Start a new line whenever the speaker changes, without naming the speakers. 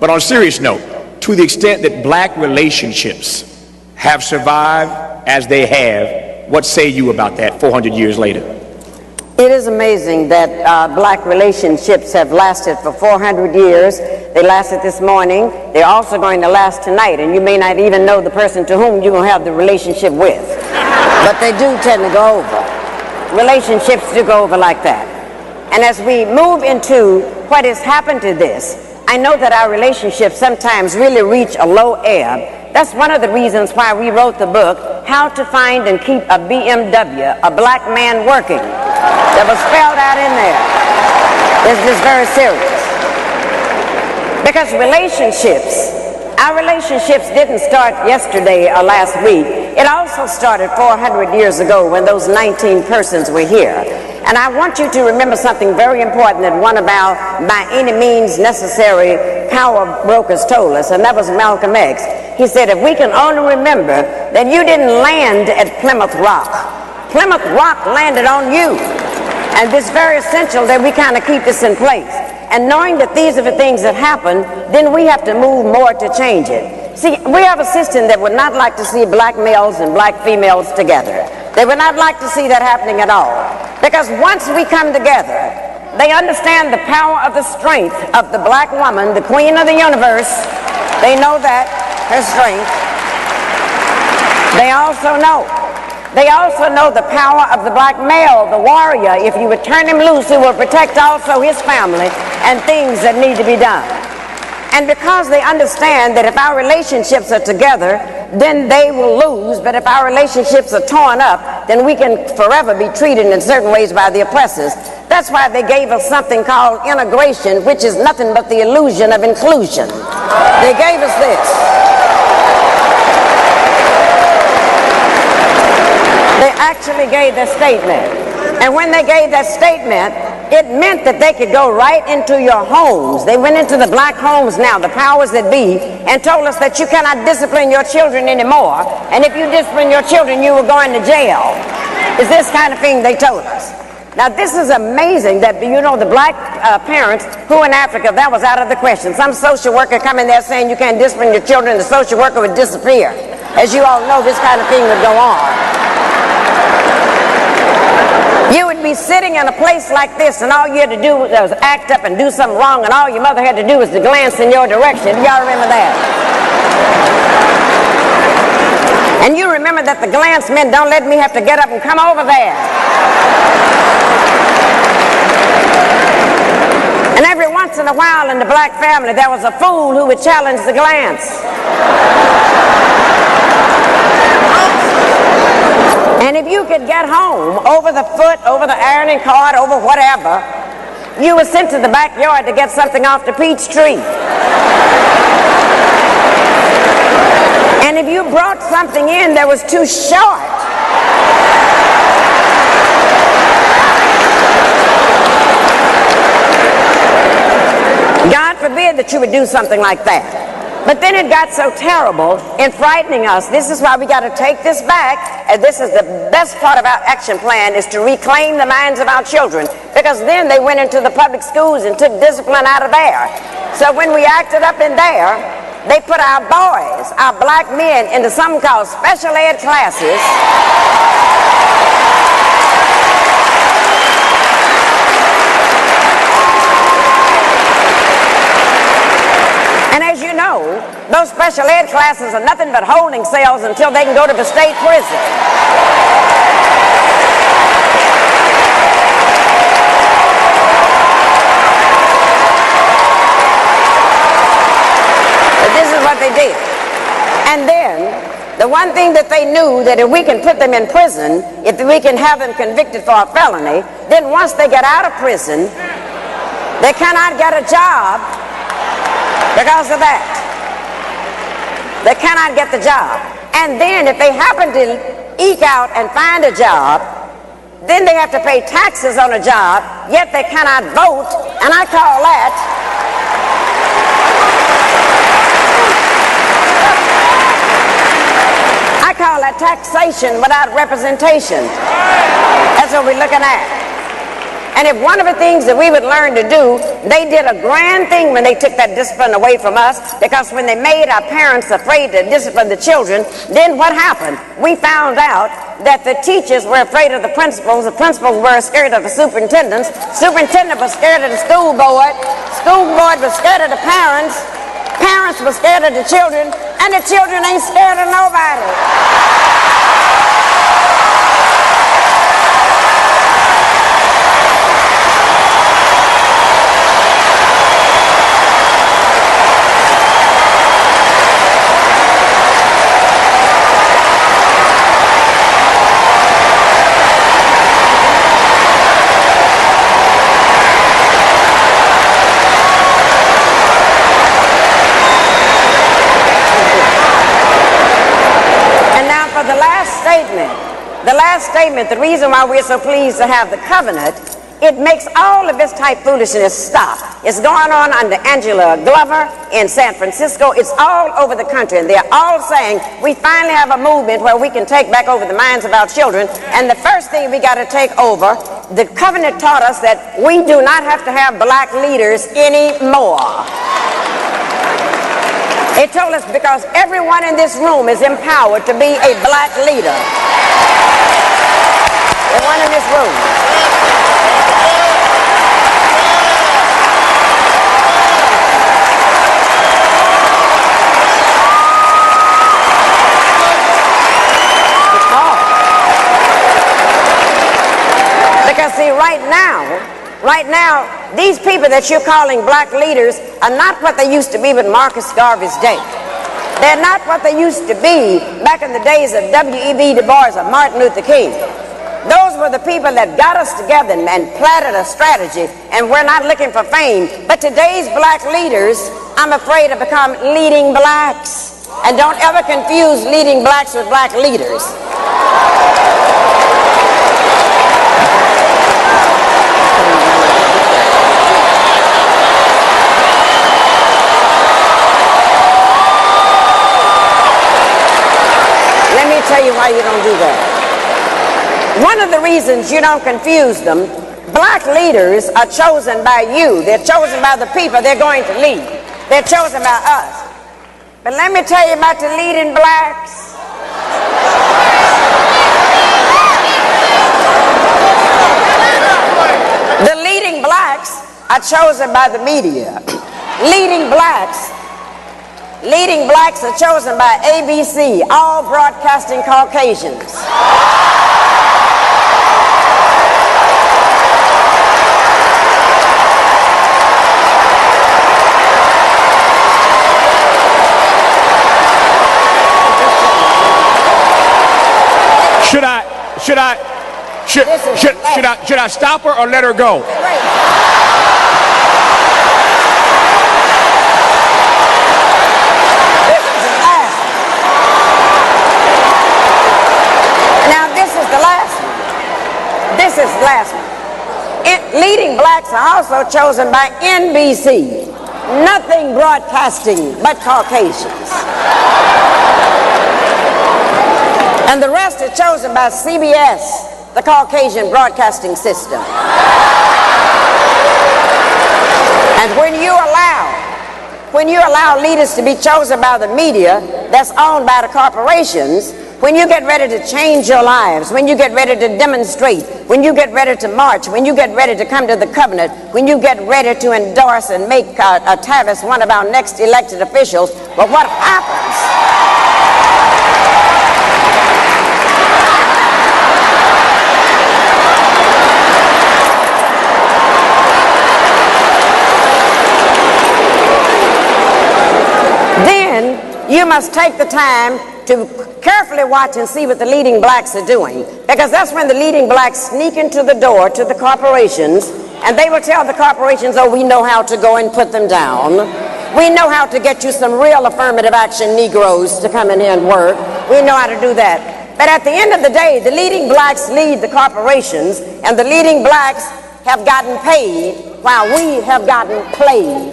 But on a serious note, to the extent that black relationships have survived as they have, what say you about that 400 years later?
It is amazing that black relationships have lasted for 400 years. They lasted this morning. They're also going to last tonight, and you may not even know the person to whom you're going to have the relationship with. But they do tend to go over. Relationships do go over like that. And as we move into what has happened to this, I know that our relationships sometimes really reach a low ebb. That's one of the reasons why we wrote the book, How to Find and Keep a BMW, a Black Man Working. That was spelled out in there. This is very serious. Because our relationships didn't start yesterday or last week. It also started 400 years ago when those 19 persons were here. And I want you to remember something very important that one of our by any means necessary power brokers told us, and that was Malcolm X. He said, if we can only remember that you didn't land at Plymouth Rock. Plymouth Rock landed on you. And it's very essential that we kind of keep this in place. And knowing that these are the things that happen, then we have to move more to change it. See, we have a system that would not like to see black males and black females together. They would not like to see that happening at all. Because once we come together, they understand the power of the strength of the black woman, the queen of the universe. They know that, her strength. They also know the power of the black male, the warrior. If you would turn him loose, he will protect also his family and things that need to be done. And because they understand that if our relationships are together, then they will lose. But if our relationships are torn up, then we can forever be treated in certain ways by the oppressors. That's why they gave us something called integration, which is nothing but the illusion of inclusion. They gave us this. They actually gave their statement. And when they gave that statement, it meant that they could go right into your homes. They went into the black homes now, the powers that be, and told us that you cannot discipline your children anymore. And if you discipline your children, you will go into jail. It's this kind of thing they told us. Now, this is amazing that, you know, the black parents who in Africa, that was out of the question. Some social worker come in there saying you can't discipline your children, the social worker would disappear. As you all know, this kind of thing would go on. You would be sitting in a place like this, and all you had to do was act up and do something wrong, and all your mother had to do was to glance in your direction. Do y'all remember that? And you remember that the glance meant, don't let me have to get up and come over there. And every once in a while in the black family, there was a fool who would challenge the glance. And if you could get home over the foot, over the ironing card, over whatever, you were sent to the backyard to get something off the peach tree. And if you brought something in that was too short, God forbid that you would do something like that. But then it got so terrible in frightening us. This is why we got to take this back, and this is the best part of our action plan, is to reclaim the minds of our children, because then they went into the public schools and took discipline out of there. So when we acted up in there, they put our boys, our black men, into something called special ed classes. And as you know, those special ed classes are nothing but holding cells until they can go to the state prison. But this is what they did. And then, the one thing that they knew, that if we can put them in prison, if we can have them convicted for a felony, then once they get out of prison, they cannot get a job because of that. They cannot get the job. And then if they happen to eke out and find a job, then they have to pay taxes on a job, yet they cannot vote, and I call that taxation without representation. That's what we're looking at. And if one of the things that we would learn to do, they did a grand thing when they took that discipline away from us, because when they made our parents afraid to discipline the children, then what happened? We found out that the teachers were afraid of the principals were scared of the superintendent was scared of the school board was scared of the parents were scared of the children, and the children ain't scared of nobody. The last statement, the reason why we're so pleased to have the covenant, it makes all of this type foolishness stop. It's going on under Angela Glover in San Francisco. It's all over the country, and they're all saying we finally have a movement where we can take back over the minds of our children. And the first thing we got to take over, the covenant taught us that we do not have to have black leaders anymore. It told us because everyone in this room is empowered to be a black leader. Everyone in this room. Because see, right now, these people that you're calling black leaders are not what they used to be with Marcus Garvey's day. They're not what they used to be back in the days of W.E.B. Du Bois or Martin Luther King. Those were the people that got us together and planted a strategy, and we're not looking for fame. But today's black leaders, I'm afraid, have become leading blacks. And don't ever confuse leading blacks with black leaders. Let me tell you why you don't do that. One of the reasons you don't confuse them, black leaders are chosen by you. They're chosen by the people they're going to lead. They're chosen by us. But let me tell you about the leading blacks. The leading blacks are chosen by the media. Leading blacks are chosen by ABC, all broadcasting Caucasians.
Should I stop her or let her go?
Now this is the last one. Leading blacks are also chosen by NBC. Nothing broadcasting but Caucasians. And the rest are chosen by CBS, the Caucasian broadcasting system. And when you allow leaders to be chosen by the media that's owned by the corporations, when you get ready to change your lives, when you get ready to demonstrate, when you get ready to march, when you get ready to come to the covenant, when you get ready to endorse and make Tavis one of our next elected officials, but what happens? Then you must take the time to carefully watch and see what the leading blacks are doing, because that's when the leading blacks sneak into the door to the corporations, and they will tell the corporations, oh, we know how to go and put them down. We know how to get you some real affirmative action Negroes to come in here and work. We know how to do that. But at the end of the day, the leading blacks lead the corporations, and the leading blacks have gotten paid while we have gotten played.